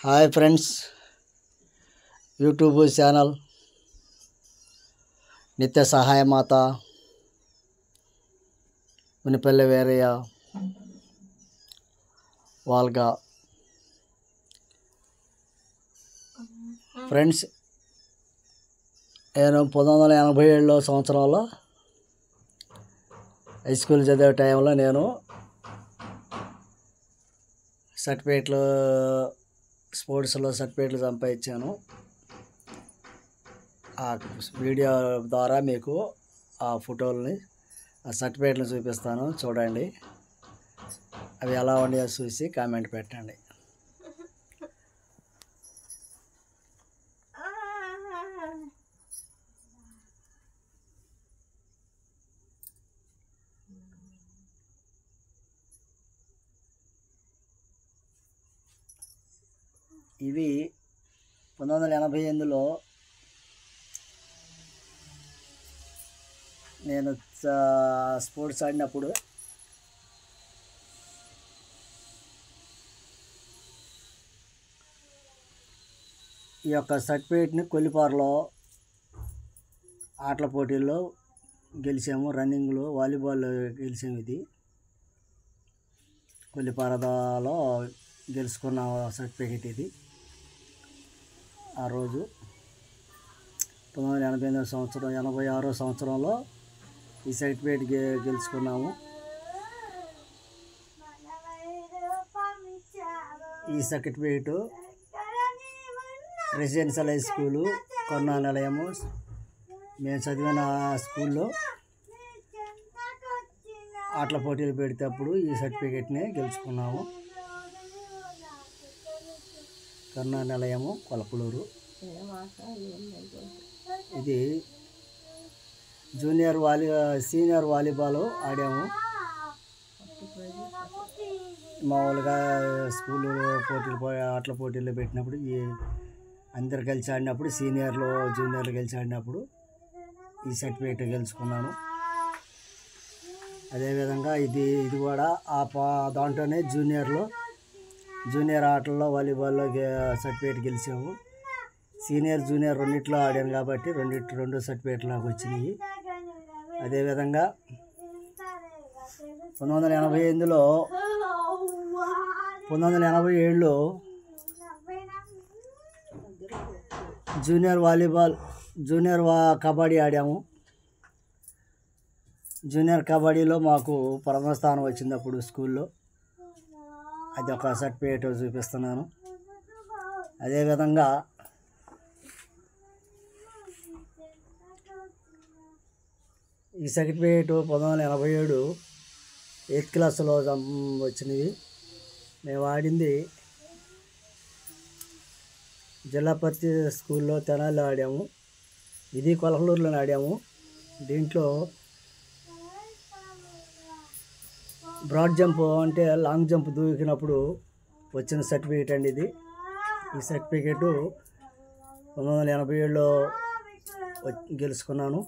Hi friends, YouTube channel నిత్య సహాయమాత Munipalli Veerayya వాల్గా. Friends, నేను 1987 సంవత్సరంలో హై స్కూల్ చదివే టైంలో నేను సర్టిఫికేట్లు, స్పోర్ట్స్లో సర్టిఫికేట్లు సంపాదించాను. ఆ వీడియో ద్వారా మీకు ఆ ఫోటోలని, ఆ సర్టిఫికేట్లను చూపిస్తాను, చూడండి. అవి ఎలా ఉన్నాయో చూసి కామెంట్ పెట్టండి. ఇవి 1988లో నేను స్పోర్ట్స్ ఆడినప్పుడు ఈ యొక్క సర్టిఫికేట్ని కొల్లిపారలో ఆటల పోటీల్లో గెలిచాము. రన్నింగ్లో, వాలీబాల్లో గెలిచాము. ఇది కొల్లిపారలో గెలుచుకున్న సర్టిఫికేట్ ఇది. ఆ రోజు 1988 సంవత్సరం, 86 సంవత్సరంలో ఈ సర్టిఫికేట్ గెలుచుకున్నాము. ఈ సర్టిఫికేటు రెసిడెన్షియల్ హై స్కూలు కరుణా నిలయము, మేము చదివిన స్కూల్లో ఆటల పోటీలు పెడితేప్పుడు ఈ సర్టిఫికేట్ని గెలుచుకున్నాము. కరుణా నిలయము, కొలపలూరు. ఇది సీనియర్ వాలీబాల్ ఆడాము. మామూలుగా స్కూల్లో ఆటల పోటీల్లో పెట్టినప్పుడు అందరు కలిసి ఆడినప్పుడు, సీనియర్లు జూనియర్లు కలిసి ఆడినప్పుడు ఈ సర్టిఫికేట్ గెలుచుకున్నాను. అదేవిధంగా ఇది కూడా దాంట్లోనే జూనియర్ ఆటల్లో వాలీబాల్లో సర్టిఫికేట్ గెలిచాము. సీనియర్ జూనియర్ రెండిట్లో ఆడాను కాబట్టి రెండు సర్టిఫికేట్లు నాకు వచ్చినాయి. అదేవిధంగా 1987లో జూనియర్ కబడ్డీ ఆడాము. జూనియర్ కబడ్డీలో మాకు ప్రథమ స్థానం వచ్చింది అప్పుడు స్కూల్లో. అది ఒక సర్టిఫికేట్ చూపిస్తున్నాను. అదేవిధంగా ఈ సర్టిఫికేట్ 1987 8th క్లాస్లో వచ్చినవి. మేము ఆడింది జిల్లా పరిషత్ స్కూల్లో తెనాలిలో ఆడాము. ఇది కొలకలూరులో ఆడాము. దీంట్లో బ్రాడ్ జంప్ అంటే లాంగ్ జంప్ దూకినప్పుడు వచ్చిన సర్టిఫికేట్ అండి ఇది. ఈ సర్టిఫికేటు 1987లో గెలుచుకున్నాను.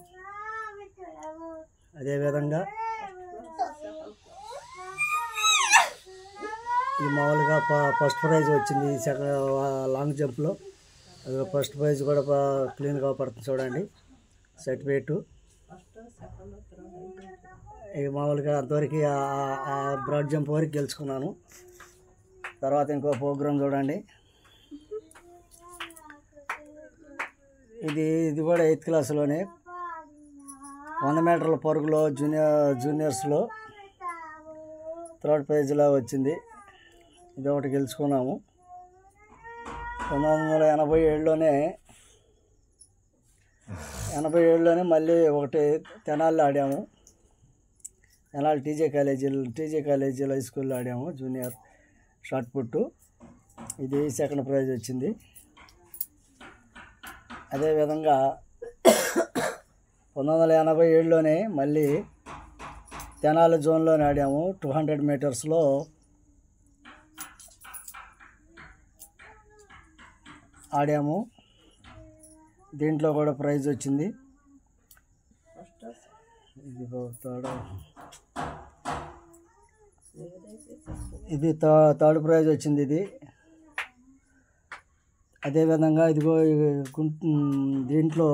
అదేవిధంగా ఈ మామూలుగా ఫస్ట్ ప్రైజ్ వచ్చింది లాంగ్ జంప్లో. అది ఫస్ట్ ప్రైజ్ కూడా క్లీన్గా పడుతుంది, చూడండి సర్టిఫికేటు. ఇక మామూలుగా అంతవరకు ఆ బ్రాడ్ జంప్ వరకు గెలుచుకున్నాను. తర్వాత ఇంకో ప్రోగ్రాం చూడండి. ఇది కూడా 8th క్లాస్లోనే 100 మీటర్ల పరుగులో జూనియర్స్లో 3rd ప్రైజ్లో వచ్చింది. ఇది ఒకటి గెలుచుకున్నాము. 1987లోనే మళ్ళీ ఒకటి తెనాలిలో ఆడాము. తెనాలి టీజే కాలేజీలో హై స్కూల్లో ఆడాము. జూనియర్ షార్ట్ పుట్టు. ఇది 2nd ప్రైజ్ వచ్చింది. అదేవిధంగా 1987లోనే మళ్ళీ తెనాలి జోన్లోనే ఆడాము. 200 మీటర్స్లో ఆడాము. దీంట్లో కూడా ప్రైజ్ వచ్చింది. ఇది థర్డ్ ప్రైజ్ వచ్చింది. ఇది అదేవిధంగా ఇదిగో దీంట్లో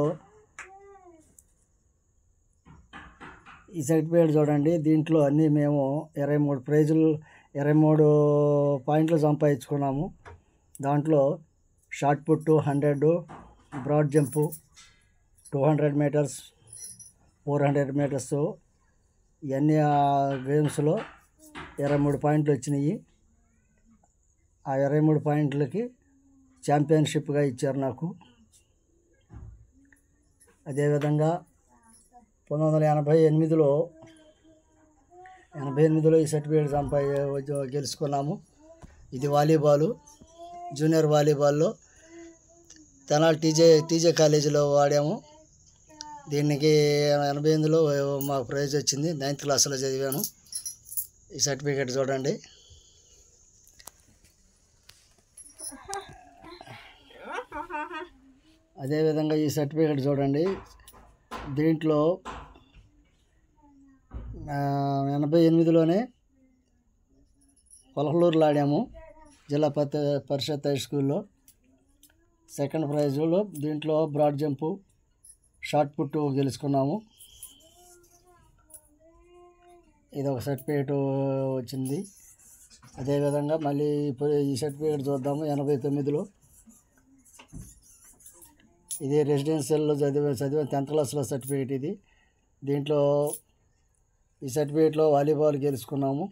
ఈ సర్టిఫికేట్ చూడండి. దీంట్లో అన్నీ మేము 23 పాయింట్లు సంపాదించుకున్నాము. దాంట్లో shot put 100, broad jump 200 metres, 400 metres, ఇవన్నీ ఆ గేమ్స్లో 23 పాయింట్లు వచ్చినాయి. ఆ 23 పాయింట్లకి ఛాంపియన్షిప్గా ఇచ్చారు నాకు. అదేవిధంగా 1988లో ఈ సర్టిఫికేట్ గెలుచుకున్నాము. ఇది వాలీబాలు, జూనియర్ వాలీబాల్లో తెనాలి టీజే కాలేజీలో వాడాము. దీనికి 88లో మాకు ప్రైజ్ వచ్చింది. 9th క్లాస్లో చదివాను. ఈ సర్టిఫికేట్ చూడండి. అదేవిధంగా ఈ సర్టిఫికేట్ చూడండి. దీంట్లో 88లోనే పొలకలూరులో ఆడాము, జిల్లా పరిషత్ హై స్కూల్లో. సెకండ్ ప్రైజులో దీంట్లో బ్రాడ్ జంపు, షార్ట్ పుట్ గెలుచుకున్నాము. ఇది ఒక సర్టిఫికేట్ వచ్చింది. అదేవిధంగా మళ్ళీ ఈ సర్టిఫికేట్ చూద్దాము. 89లో ఇది రెసిడెన్షియల్లో చదివిన 10th క్లాస్లో సర్టిఫికేట్ ఇది. దీంట్లో ఈ సర్టిఫికేట్లో వాలీబాల్ గెలుచుకున్నాము.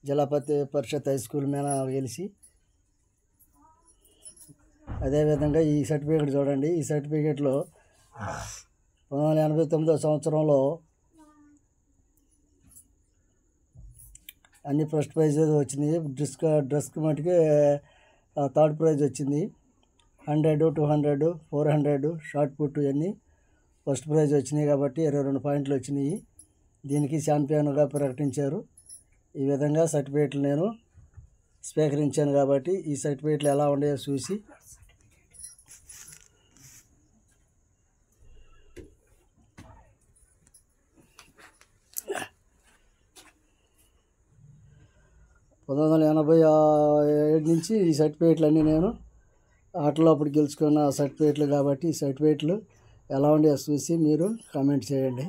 జిల్లా పరిషత్ హై స్కూల్ మీద గెలిచి. అదేవిధంగా ఈ సర్టిఫికేట్ చూడండి. ఈ సర్టిఫికేట్లో 1989 సంవత్సరంలో అన్ని ఫస్ట్ ప్రైజ్ వచ్చినాయి. డ్రెస్కి మటుకి 3rd ప్రైజ్ వచ్చింది. 100, 200, 400 షార్ట్ పుట్ ఇవన్నీ ఫస్ట్ ప్రైజ్ వచ్చినాయి కాబట్టి 22 పాయింట్లు వచ్చినాయి. దీనికి ఛాంపియన్గా ప్రకటించారు. ఈ విధంగా సర్టిఫికేట్లు నేను స్వీకరించాను కాబట్టి ఈ సర్టిఫికేట్లు ఎలా ఉన్నాయో చూసి నుంచి ఈ సర్టిఫికేట్లు అన్నీ నేను ఆటలో అప్పుడు గెలుచుకున్న సర్టిఫికేట్లు కాబట్టి ఈ సర్టిఫికేట్లు ఎలా ఉన్నాయో చూసి మీరు కామెంట్ చేయండి.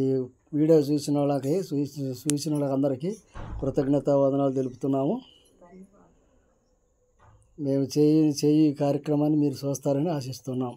ఈ వీడియో చూసిన వాళ్ళకందరికీ కృతజ్ఞతావందనాలు తెలుపుతున్నాము. మేము చేయి కార్యక్రమాన్ని మీరు చూస్తారని ఆశిస్తున్నాం.